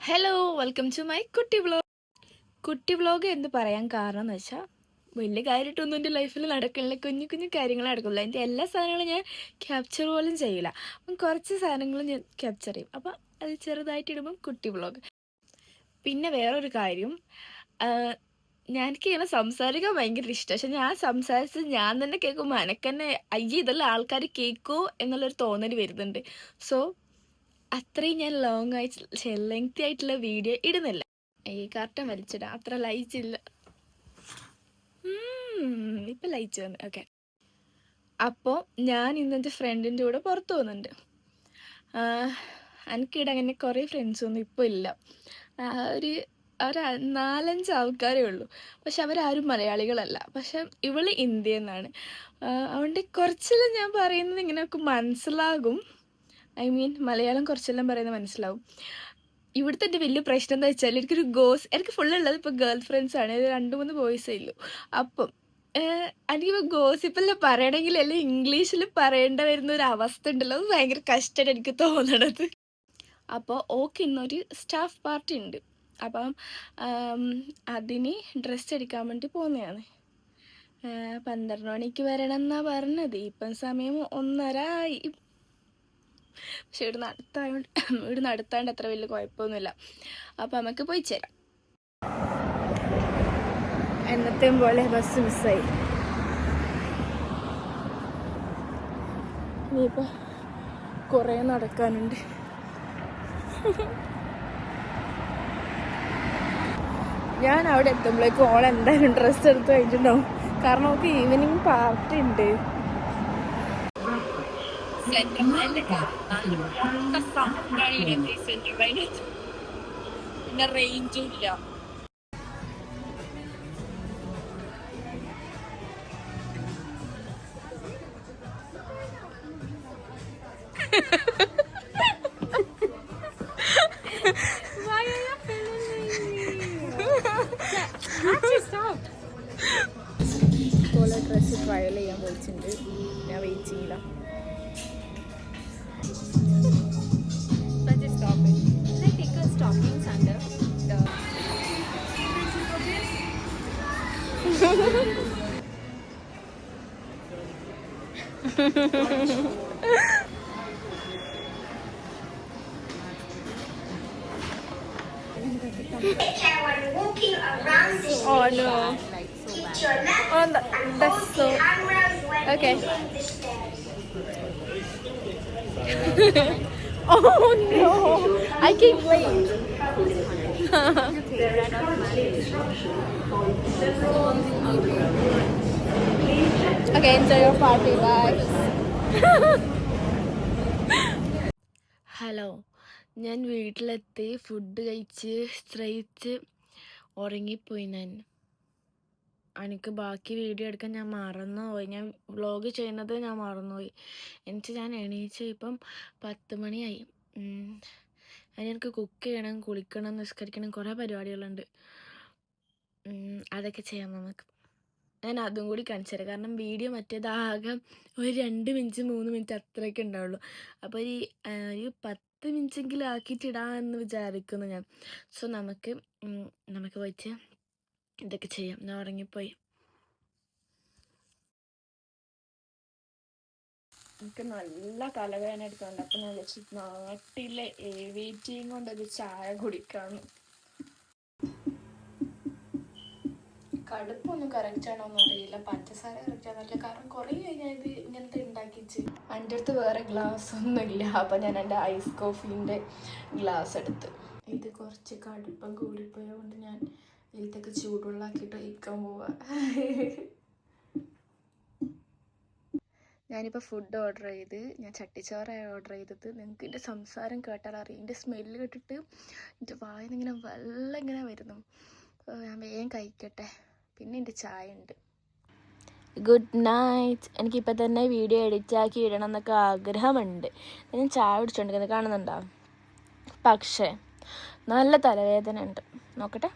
Hello, welcome to my കുട്ടി vlog. കുട്ടി vlog എന്ന് പറയാൻ കാരണം എന്ന് വെച്ചാൽ വലിയ കാര്യമായിട്ടൊന്നും എൻ്റെ ലൈഫിൽ നടക്കില്ല. കുഞ്ഞു കുഞ്ഞു കാര്യങ്ങൾ നടക്കില്ല. എൻ്റെ എല്ലാ സാധനങ്ങളും ഞാൻ ക്യാപ്ചർ പോലും ചെയ്യില്ല. അപ്പം കുറച്ച് സാധനങ്ങൾ ഞാൻ ക്യാപ്ചർ ചെയ്യും. അപ്പം അത് ചെറുതായിട്ട് ഇടുമ്പം കുട്ടി വ്ളോഗ്. പിന്നെ വേറൊരു കാര്യം, എനിക്ക് ഇങ്ങനെ സംസാരിക്കാൻ ഭയങ്കര ഇഷ്ടം. പക്ഷെ ഞാൻ സംസാരിച്ച് ഞാൻ തന്നെ കേൾക്കുമ്പോൾ എനക്കെന്നെ അയ്യ ഇതെല്ലാം ആൾക്കാർ കേൾക്കുമോ എന്നുള്ളൊരു തോന്നൽ വരുന്നുണ്ട്. സോ അത്രയും ഞാൻ ലെങ്തി ആയിട്ടുള്ള വീഡിയോ ഇടുന്നില്ല. ഈ കർട്ടൻ വലിച്ചിടാം, അത്ര ലൈച്ചില്ല. ഇപ്പം ലൈച്ച് വന്നു. ഓക്കെ, അപ്പോൾ ഞാൻ ഇന്നെൻ്റെ ഫ്രണ്ടിൻ്റെ കൂടെ പുറത്ത് പോകുന്നുണ്ട്. എനിക്കിടെ അങ്ങനെ കുറേ ഫ്രണ്ട്സൊന്നും ഇപ്പോൾ ഇല്ല. ഒരു 4-5 ആൾക്കാരേ ഉള്ളൂ. പക്ഷെ അവരാരും മലയാളികളല്ല. പക്ഷെ ഇവള് ഇന്ത്യയിൽ നിന്നാണ്. അതുകൊണ്ട് കുറച്ചെല്ലാം ഞാൻ പറയുന്നത് ഇങ്ങനെയൊക്കെ മനസ്സിലാകും. മലയാളം കുറച്ചെല്ലാം പറയുന്നത് മനസ്സിലാവും. ഇവിടുത്തെ എൻ്റെ വലിയ പ്രശ്നം എന്താ വെച്ചാൽ എനിക്ക് ഫുള്ളുള്ളത് ഇപ്പോൾ ഗേൾ ഫ്രണ്ട്സാണ്. 2-3 ബോയ്സേ ഉള്ളൂ. അപ്പം എനിക്കിപ്പോൾ ഗോസിപ്പെല്ലാം പറയണമെങ്കിൽ എല്ലാം ഇംഗ്ലീഷിൽ പറയേണ്ട വരുന്ന ഒരു അവസ്ഥ ഉണ്ടല്ലോ. അത് ഭയങ്കര കഷ്ടമായിട്ട് എനിക്ക് തോന്നണത്. അപ്പോൾ ഓക്കെ, ഇന്നൊരു സ്റ്റാഫ് പാർട്ടി ഉണ്ട്. അപ്പം അതിന് ഡ്രസ്സ് എടുക്കാൻ വേണ്ടി പോകുന്നതാണ്. 12 മണിക്ക് വരണം എന്നാണ് പറഞ്ഞത്. ഇപ്പം സമയം 1:30 ആയി. പക്ഷെ ഇവിടുന്ന് അടുത്താണ്ട് അത്ര വലിയ കുഴപ്പമൊന്നുമില്ല. അപ്പം നമുക്ക് പോയി ചേരാം. എന്നത്തെയും പോലെ ബസ് മിസ്സായി. ഇനിയിപ്പോൾ കുറേ നടക്കാനുണ്ട്. ഞാൻ അവിടെ എത്തുമ്പോഴേക്കും ഓൾ എന്തായാലും ഡ്രസ്സ് എടുത്ത് കഴിഞ്ഞിട്ടുണ്ടാവും. കാരണം നമുക്ക് ഈവനിങ് പാർട്ടി ഉണ്ട്. പിന്നെ റേഞ്ചും ഇല്ല. പോലെ ഡ്രസ്സ് ട്രയൽ ചെയ്യാൻ പോയിട്ടുണ്ട്. ഞാൻ വെയിറ്റ് ചെയ്യില്ല. Oh no. Oh, that's so... Okay. Oh no, I can't wait. Okay, enjoy your party. Bye. Hello, ഞാൻ വീട്ടിലെത്തി ഫുഡ് കഴിച്ച് സ്ത്രയിച്ച് ഉറങ്ങിപ്പോയി. എനിക്ക് ബാക്കി വീഡിയോ എടുക്കാൻ ഞാൻ മറന്നുപോയി. ഞാൻ വ്ളോഗ് ചെയ്യുന്നത് ഞാൻ മറന്നുപോയി. ഞാൻ എണീച്ച് ഇപ്പം 10 മണിയായി. എനിക്ക് കുക്ക് ചെയ്യണം, കുളിക്കണം, നിസ്കരിക്കണം, കുറേ പരിപാടികളുണ്ട്. അതൊക്കെ ചെയ്യാം നമുക്ക്. ഞാൻ അതും കൂടി കാണിച്ചു തരാം. കാരണം വീഡിയോ മറ്റേതാകെ ഒരു 2 മിനിറ്റ് 3 മിനിറ്റ് അത്രയൊക്കെ ഉണ്ടാവുള്ളൂ. അപ്പോൾ ഒരു 10 മിനിറ്റെങ്കിലും ആക്കിയിട്ടിടാമെന്ന് വിചാരിക്കുന്നു ഞാൻ. സോ നമുക്ക് പോയിട്ട് ഇതൊക്കെ ചെയ്യാം. ഞാൻ ഉറങ്ങിപ്പോയി. എനിക്ക് നല്ല തലവേദന എടുക്കുന്നുണ്ട്. അപ്പം ഞാൻ വെച്ച് നാട്ടിലെ AVTയും കൊണ്ടൊരു ചായ കുടിക്കാമെന്ന്. കടുപ്പൊന്നും കറക്റ്റാണോന്നും അറിയില്ല, പഞ്ചസാര കറക്റ്റാണെന്നറിയില്ല. കാരണം കുറേ കഴിഞ്ഞാൽ ഇത് ഇങ്ങനത്തെ ഉണ്ടാക്കിച്ച്. എൻ്റെ അടുത്ത് വേറെ ഗ്ലാസ് ഒന്നുമില്ല. അപ്പം ഞാൻ എൻ്റെ ഐസ് കോഫീൻ്റെ ഗ്ലാസ് എടുത്ത്. ഇത് കുറച്ച് കടുപ്പം കൂടിപ്പോയതുകൊണ്ട് ഞാൻ ഇതിലൊക്കെ ചൂടുവെള്ളമാക്കിയിട്ട് ഒഴിക്കാൻ പോവാ. ഞാനിപ്പോൾ ഫുഡ് ഓർഡർ ചെയ്ത്, ഞാൻ ചട്ടിച്ചോറാണ് ഓർഡർ ചെയ്തത്. നിങ്ങൾക്ക് എൻ്റെ സംസാരം കേട്ടാൽ അറിയാം. എൻ്റെ സ്മെല്ല് കേട്ടിട്ട് എൻ്റെ വായിൽ നിന്ന് ഇങ്ങനെ വെള്ളം ഇങ്ങനെ വരുന്നു. ഞാൻ വേഗം കഴിക്കട്ടെ. പിന്നെ എൻ്റെ ചായ ഉണ്ട്. Good night. എനിക്കിപ്പോൾ തന്നെ വീഡിയോ എഡിറ്റാക്കി ഇടണം എന്നൊക്കെ ആഗ്രഹമുണ്ട്. ഞാൻ ചായ കുടിച്ചുകൊണ്ടിരിക്കുന്നത് കാണുന്നുണ്ടോ? പക്ഷേ നല്ല തലവേദന ഉണ്ട്. നോക്കട്ടെ.